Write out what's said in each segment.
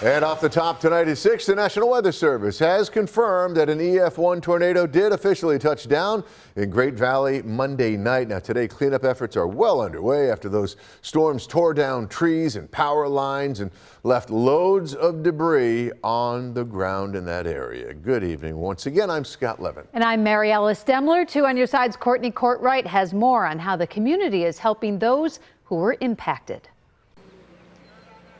And off the top tonight at 6, the National Weather Service has confirmed that an EF1 tornado did officially touch down in Great Valley Monday night. Now today, cleanup efforts are well underway after those storms tore down trees and power lines and left loads of debris on the ground in that area. Good evening. Once again, I'm Scott Levin. And I'm Mary Ellis Demler. 2 on your side's Courtney Courtwright has more on how the community is helping those who were impacted.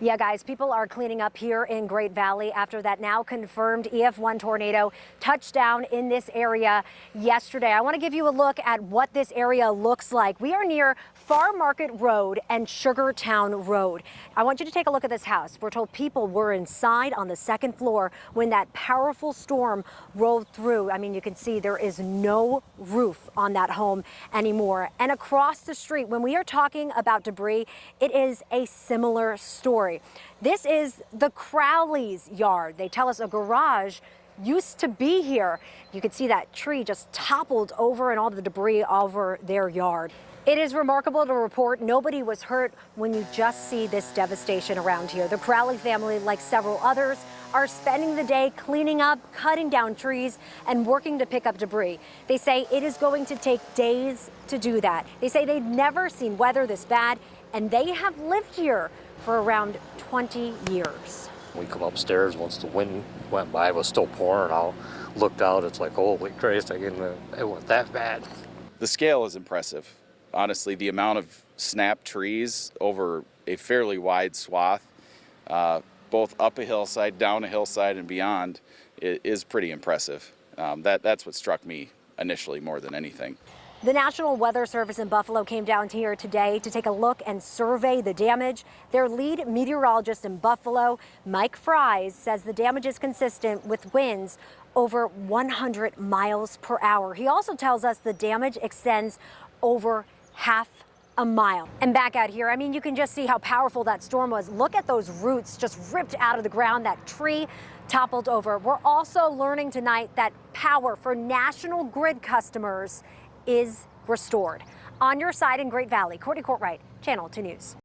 Yeah, guys, people are cleaning up here in Great Valley after that now confirmed EF1 tornado touched down in this area yesterday. I want to give you a look at what this area looks like. We are near Farm Market Road and Sugartown Road. I want you to take a look at this house. We're told people were inside on the 2nd floor when that powerful storm rolled through. I mean, you can see there is no roof on that home anymore. And across the street, when we are talking about debris, it is a similar story. This is the Crowley's yard. They tell us a garage used to be here. You can see that tree just toppled over and all the debris over their yard. It is remarkable to report nobody was hurt when you just see this devastation around here. The Crowley family, like several others, are spending the day cleaning up, cutting down trees, and working to pick up debris. They say it is going to take days to do that. They say they've never seen weather this bad, and they have lived here for around 20 years. We come upstairs once the wind went by, it was still pouring. I looked out, it's like, holy Christ, it went that bad. The scale is impressive. Honestly, the amount of snapped trees over a fairly wide swath, both up a hillside, down a hillside, and beyond, is pretty impressive. That's what struck me initially more than anything. The National Weather Service in Buffalo came down here today to take a look and survey the damage. Their lead meteorologist in Buffalo, Mike Fries, says the damage is consistent with winds over 100 miles per hour. He also tells us the damage extends over half a mile. And back out here, I mean, you can just see how powerful that storm was. Look at those roots just ripped out of the ground. That tree toppled over. We're also learning tonight that power for National Grid customers is restored. On your side in Great Valley, Courtney Courtwright, Channel 2 News.